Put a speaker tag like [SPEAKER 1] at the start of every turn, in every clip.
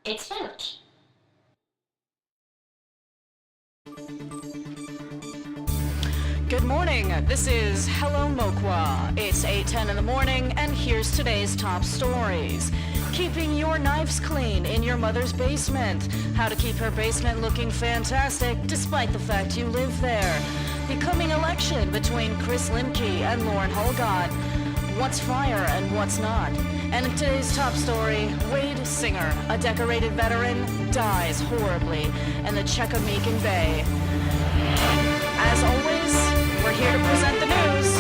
[SPEAKER 1] It's FELCH.
[SPEAKER 2] Good morning, this is Hello Mokwa. It's 8:10 in the morning, and here's today's top stories. Keeping your knives clean in your mother's basement. How to keep her basement looking fantastic despite the fact you live there. The coming election between Chris Limke and Lauren Holgott. What's fire and what's not? And in today's top story, Wade Singer, a decorated veteran, dies horribly in the Chequamegon Bay. As always, we're here to present the news.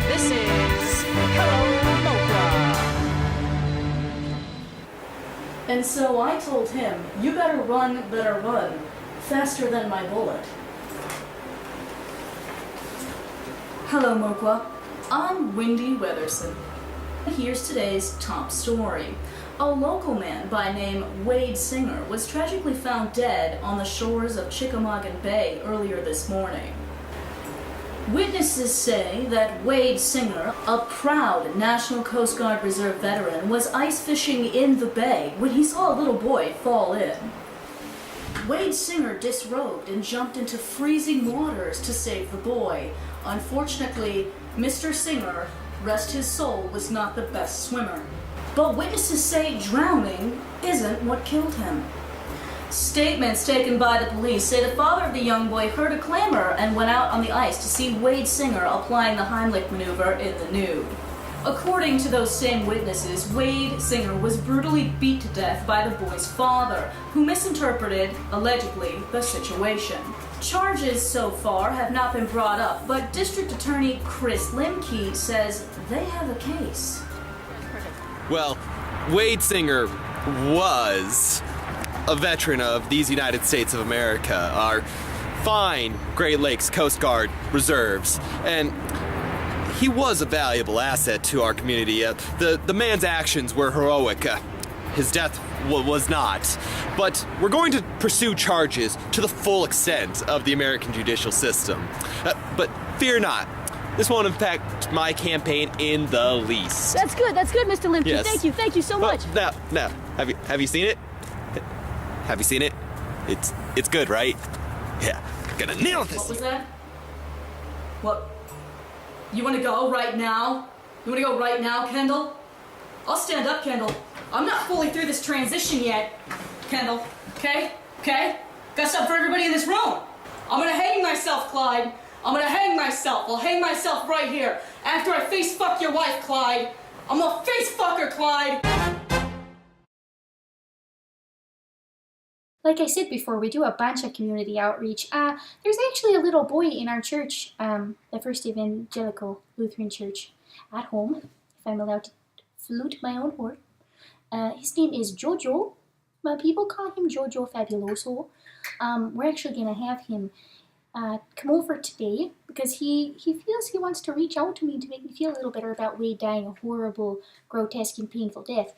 [SPEAKER 2] This is Hello Mokwa. And so I told him, you better run, faster than my bullet. Hello Mokwa, I'm Windy Weatherson. Here's today's top story. A local man by name Wade Singer was tragically found dead on the shores of Chequamegon Bay earlier this morning. Witnesses say that Wade Singer, a proud National Coast Guard Reserve veteran, was ice fishing in the bay when he saw a little boy fall in. Wade Singer disrobed and jumped into freezing waters to save the boy. Unfortunately, Mr. Singer, rest his soul, was not the best swimmer. But witnesses say drowning isn't what killed him. Statements taken by the police say the father of the young boy heard a clamor and went out on the ice to see Wade Singer applying the Heimlich maneuver in the nude. According to those same witnesses, Wade Singer was brutally beat to death by the boy's father, who misinterpreted, allegedly, the situation. Charges so far have not been brought up, but District Attorney Chris Limke says they have a case.
[SPEAKER 3] Well, Wade Singer was a veteran of these United States of America, our fine Great Lakes Coast Guard reserves, and he was a valuable asset to our community. The man's actions were heroic. His death was not. But we're going to pursue charges to the full extent of the American judicial system. But fear not. This won't impact my campaign in the least.
[SPEAKER 4] That's good, Mr. Limke.
[SPEAKER 3] Yes.
[SPEAKER 4] Thank you so much.
[SPEAKER 3] Now, have you seen it? Have you seen it? It's good, right? Yeah, gonna nail this.
[SPEAKER 2] What was that? What? You wanna go right now? You wanna go right now, Kendall? I'll stand up, Kendall. I'm not fully through this transition yet, Kendall. Okay? Got stuff for everybody in this room. I'm gonna hang myself, Clyde. I'm gonna hang myself. I'll hang myself right here. After I face fuck your wife, Clyde. I'm gonna face fuck her, Clyde.
[SPEAKER 4] Like I said before, we do a bunch of community outreach. There's actually a little boy in our church, the First Evangelical Lutheran Church at home, if I'm allowed to flute my own horn. His name is Jojo. People call him Jojo Fabuloso. We're actually going to have him come over today because he feels he wants to reach out to me to make me feel a little better about Wade dying a horrible, grotesque, and painful death.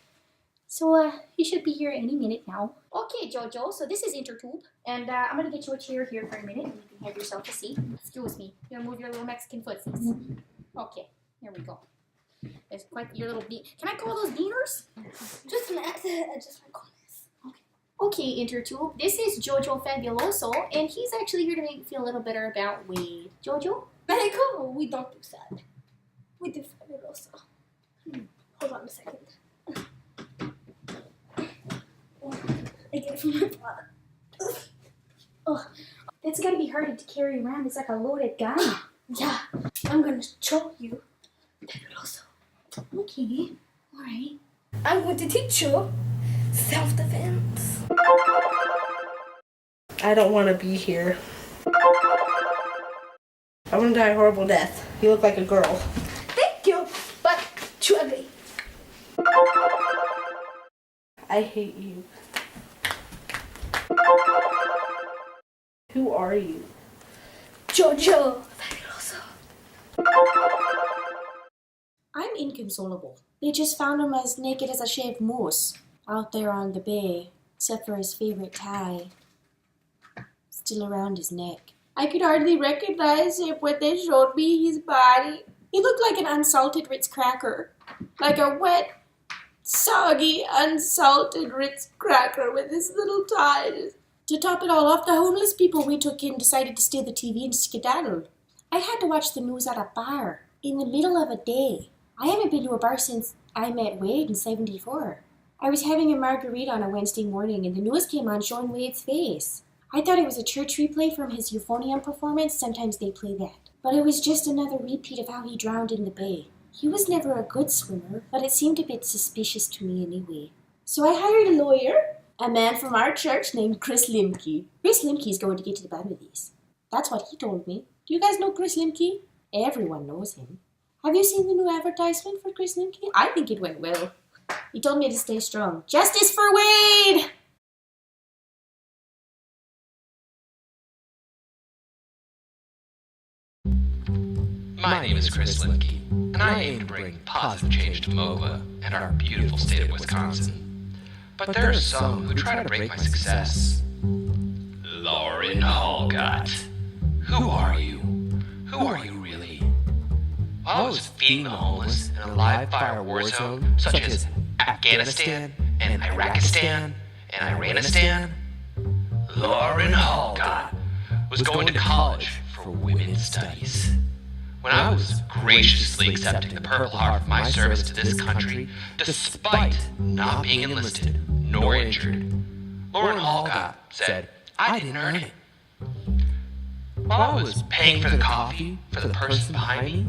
[SPEAKER 4] So he should be here any minute now. Okay, Jojo, so this is Intertube, and I'm going to get you a chair here for a minute, and you can have yourself a seat. Excuse me, you're going to move your little Mexican footsies. Okay, here we go. It's quite your little Can I call those beaners?
[SPEAKER 5] Just an accident. I just recall this.
[SPEAKER 4] Okay, Intertube, this is Jojo Fabuloso, and he's actually here to make me feel a little better about Wade. Jojo?
[SPEAKER 5] Mexico, we don't do sad. We do fabuloso. Hold on a second. I get it from my father.
[SPEAKER 4] Oh, that's gotta be hard to carry around. It's like a loaded gun.
[SPEAKER 5] Yeah, I'm gonna choke you. Fabuloso.
[SPEAKER 4] Okay, alright.
[SPEAKER 5] I'm going to teach you self-defense.
[SPEAKER 6] I don't want to be here. I want to die a horrible death. You look like a girl.
[SPEAKER 5] Thank you, but too ugly.
[SPEAKER 6] I hate you. Who are you?
[SPEAKER 5] Jojo Fabuloso.
[SPEAKER 7] I'm inconsolable. They just found him as naked as a shaved moose out there on the bay, except for his favorite tie still around his neck. I could hardly recognize him when they showed me his body. He looked like an unsalted Ritz cracker, like a wet, soggy, unsalted Ritz cracker with his little tie. To top it all off, the homeless people we took in decided to steal the TV and skedaddle. I had to watch the news at a bar in the middle of a day. I haven't been to a bar since I met Wade in '74. I was having a margarita on a Wednesday morning and the news came on showing Wade's face. I thought it was a church replay from his euphonium performance. Sometimes they play that. But it was just another repeat of how he drowned in the bay. He was never a good swimmer, but it seemed a bit suspicious to me anyway. So I hired a lawyer, a man from our church named Chris Limke. Chris Limke's going to get to the bottom of these. That's what he told me. Do you guys know Chris Limke? Everyone knows him. Have you seen the new advertisement for Chris Limke? I think it went well. He told me to stay strong. Justice for Wade!
[SPEAKER 1] My name is Chris Limke, and I aim to bring positive change to Moqua and our beautiful state of Wisconsin. But there are some who try to break my success. Lauren Hallgott. Who are you? Who are you really? While I was feeding the homeless in a live fire war zone such as Afghanistan and Iraqistan and Iranistan, Lauren Hallgott was going to college for women's studies. When I was graciously accepting the Purple Heart for my service to this country, despite not being enlisted nor injured, Lauren Hallgott said I didn't earn it. While I was paying for the coffee for the person behind me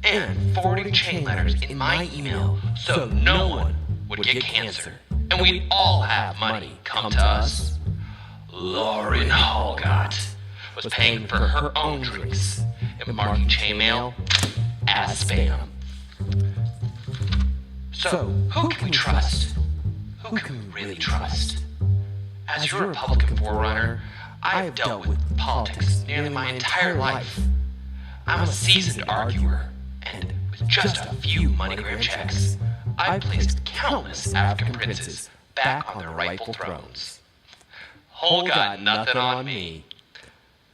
[SPEAKER 1] and forwarding chain letters in my email so no one would get cancer and we'd all have money come to us, Lauren Hallgott was paying for her own drinks and marking chainmail as spam. So, who can we trust? Who can we really trust? As your Republican forerunner, I have dealt with politics nearly my entire life. I'm a seasoned arguer, and with just a few MoneyGram checks, I've placed countless African princes back on their rightful thrones. Hole got nothing on me.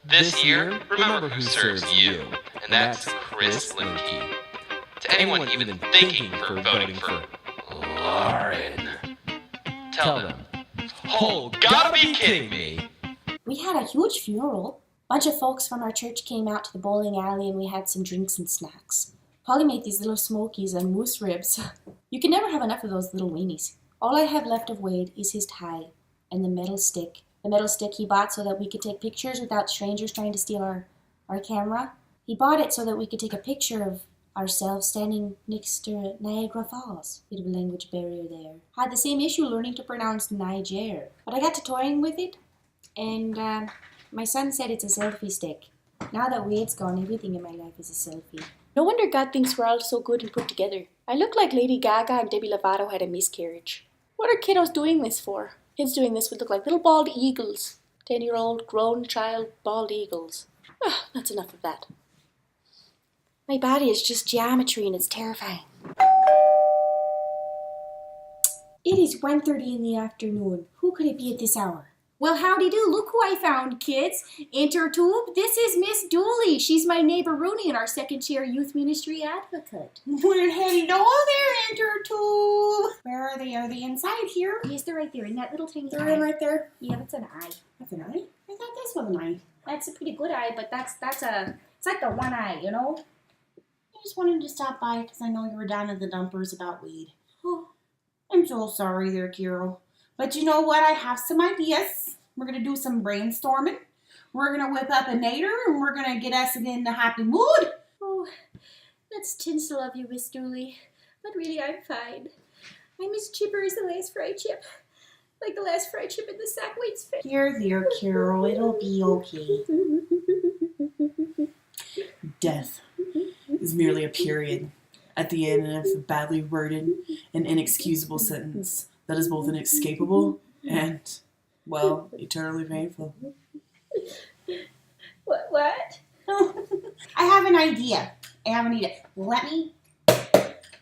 [SPEAKER 1] This year, remember who serves you, and that's Chris Limke. To anyone even thinking for voting for Lauren, tell them, Hole gotta be kidding me!
[SPEAKER 7] We had a huge funeral. A bunch of folks from our church came out to the bowling alley and we had some drinks and snacks. Polly made these little smokies and moose ribs. You can never have enough of those little weenies. All I have left of Wade is his tie and the metal stick. The metal stick he bought so that we could take pictures without strangers trying to steal our camera. He bought it so that we could take a picture of ourselves standing next to Niagara Falls. Bit of a language barrier there. Had the same issue learning to pronounce Niger. But I got to toying with it, and my son said it's a selfie stick. Now that Wade's gone, everything in my life is a selfie. No wonder God thinks we're all so good and put together. I look like Lady Gaga and Demi Lovato had a miscarriage. What are kiddos doing this for? Kids doing this would look like little bald eagles. 10-year-old grown child bald eagles. That's enough of that. My body is just geometry and it's terrifying. It is 1:30 in the afternoon. Who could it be at this hour? Well, howdy do. Look who I found, kids. Intertube, this is Miss Dooley. She's my neighbor Rooney and our second chair youth ministry advocate.
[SPEAKER 5] Well, hello there, Intertube. Where are they? Are they inside here?
[SPEAKER 7] Yes, they're right there in that little tiny
[SPEAKER 5] They're
[SPEAKER 7] eye.
[SPEAKER 5] in right there.
[SPEAKER 7] Yeah, that's an eye.
[SPEAKER 5] That's an eye? I thought this was an eye.
[SPEAKER 7] That's a pretty good eye, but it's like the one eye, you know?
[SPEAKER 5] I just wanted to stop by because I know you were down at the dumpers about weed.
[SPEAKER 7] Oh,
[SPEAKER 5] I'm so sorry there, Carol. But you know what? I have some ideas. We're going to do some brainstorming. We're going to whip up a nader and we're going to get us in a happy mood.
[SPEAKER 7] oh, that's tinsel of you, Miss Dooley. But really, I'm fine. I'm as chipper as the last fried chip. Like the last fried chip in the sack waits fit.
[SPEAKER 5] Here, there, Carol. It'll be okay.
[SPEAKER 8] Death is merely a period at the end of a badly worded and inexcusable sentence that is both inescapable and, well, eternally painful.
[SPEAKER 7] What?
[SPEAKER 5] I have an idea. Let me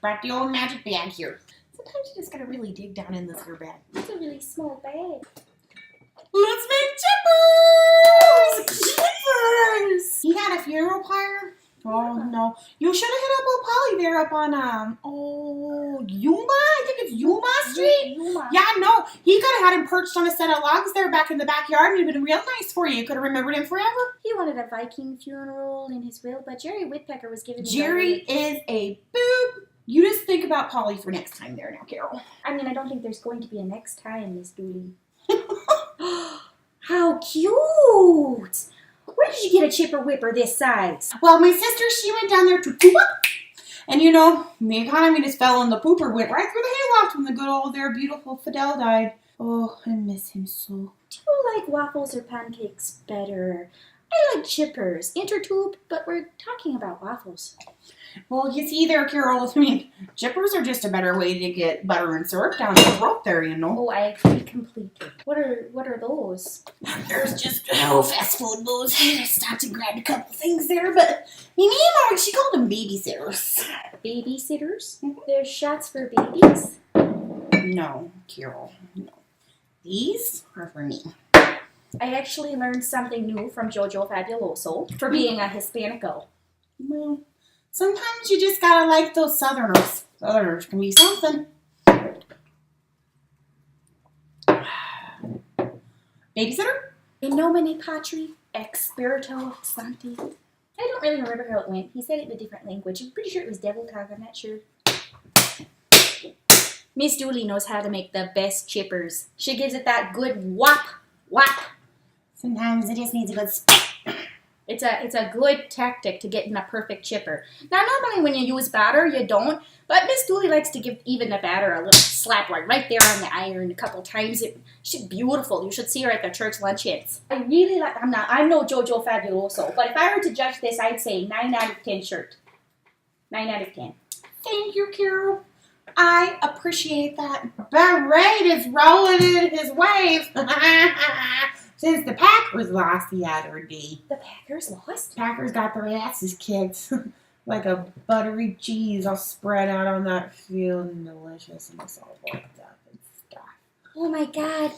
[SPEAKER 5] grab the old magic bag here. Sometimes you just gotta really dig down in this here bag.
[SPEAKER 7] It's a really small bag.
[SPEAKER 5] Let's make chippers! Chippers! He had a funeral pyre. Oh no. You should have hit up old Polly there up on Yuma. I think it's Yuma. street. Yeah, no, he could have had him perched on a set of logs there back in the backyard and it'd been real nice for you. You could have remembered him forever.
[SPEAKER 7] He wanted a Viking funeral in his will, but Jerry Woodpecker was giving me
[SPEAKER 5] Jerry is a boob. You just think about Polly for next time there now, Carol.
[SPEAKER 7] I mean, I don't think there's going to be a next time, Miss Dooley. How cute! Where did you get a chipper whipper this size?
[SPEAKER 5] Well, my sister, she went down there to poop up. And you know, the economy just fell and the pooper went right through the hayloft when the good old there beautiful Fidel died. Oh, I miss him so.
[SPEAKER 7] Do you like waffles or pancakes better? I like chippers, intertube, but we're talking about waffles.
[SPEAKER 5] Well, you see there, Carol, I mean, chippers are just a better way to get butter and syrup down your throat there, you know.
[SPEAKER 7] Oh, I agree completely. What are those?
[SPEAKER 5] There's just, fast food booze. I stopped and grabbed a couple things there, but me and Mom, she called them babysitters.
[SPEAKER 7] Babysitters? There's shots for babies?
[SPEAKER 5] No, Carol, no. These are for me.
[SPEAKER 7] I actually learned something new from Jojo Fabuloso for being a Hispanico.
[SPEAKER 5] Well, sometimes you just gotta like those Southerners. Southerners can be something. Babysitter?
[SPEAKER 7] In nomine patri, ex spirito sancti. I don't really remember how it went. He said it in a different language. I'm pretty sure it was devil talk. I'm not sure. Miss Dooley knows how to make the best chippers. She gives it that good whop, whop.
[SPEAKER 5] Sometimes it just needs a good spit.
[SPEAKER 7] It's a good tactic to get in a perfect chipper. Now, normally when you use batter, you don't. But Miss Dooley likes to give even the batter a little slap right there on the iron a couple times. She's beautiful. You should see her at the church luncheons. I really like. I'm no Jojo Fabuloso, but if I were to judge this, I'd say 9 out of 10 shirt. 9 out of 10.
[SPEAKER 5] Thank you, Carol. I appreciate that. Barrett is rolling in his wave. Since the Packers lost the other day.
[SPEAKER 7] The Packers lost?
[SPEAKER 5] Packers got their asses kicked. Like a buttery cheese all spread out on that field and delicious and it's all worked up and stuff.
[SPEAKER 7] Oh my God.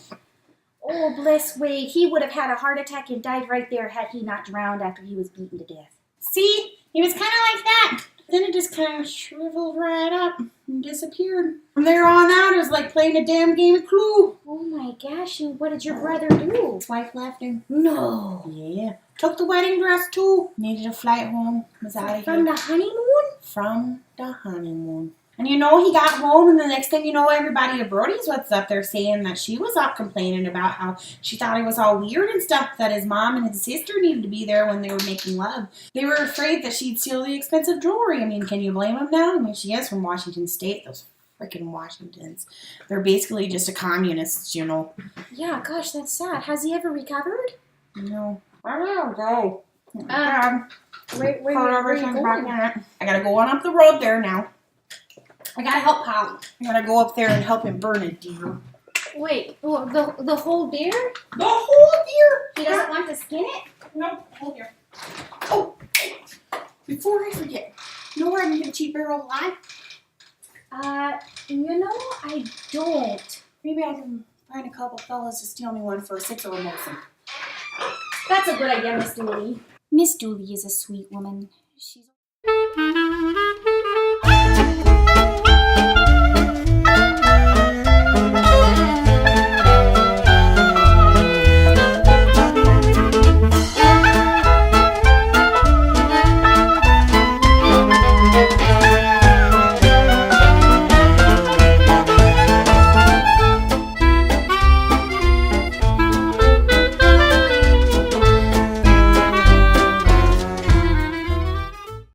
[SPEAKER 7] Oh, bless Wade. He would have had a heart attack and died right there had he not drowned after he was beaten to death.
[SPEAKER 5] See? He was kind of like that. Then it just kind of shriveled right up and disappeared. From there on out, it was like playing a damn game of Clue.
[SPEAKER 7] Oh my gosh, what did your brother do?
[SPEAKER 5] His wife left him.
[SPEAKER 7] No.
[SPEAKER 5] Yeah. Took the wedding dress too. Needed a flight home. Was out of here.
[SPEAKER 7] From the honeymoon?
[SPEAKER 5] From the honeymoon. And you know, he got home and the next thing you know, everybody at Brody's was up there saying that she was up complaining about how she thought it was all weird and stuff, that his mom and his sister needed to be there when they were making love. They were afraid that she'd steal the expensive jewelry. I mean, can you blame them now? I mean, she is from Washington State, those freaking Washingtons. They're basically just a communists, you know.
[SPEAKER 7] Yeah, gosh, that's sad. Has he ever recovered?
[SPEAKER 5] No. I don't know.
[SPEAKER 7] Where are you going?
[SPEAKER 5] I gotta go on up the road there now. I gotta help Polly. I gotta go up there and help him burn a deer.
[SPEAKER 7] Wait, the whole deer?
[SPEAKER 5] The whole deer?
[SPEAKER 7] He doesn't want to skin it?
[SPEAKER 5] No, hold here. Oh, before I forget, you know where I can get a cheap barrel of lye?
[SPEAKER 7] You know, I don't.
[SPEAKER 5] Maybe I can find a couple fellas to steal me one for a 6 or a Molson.
[SPEAKER 7] That's a good idea, Miss Dooley. Miss Dooley is a sweet woman. She's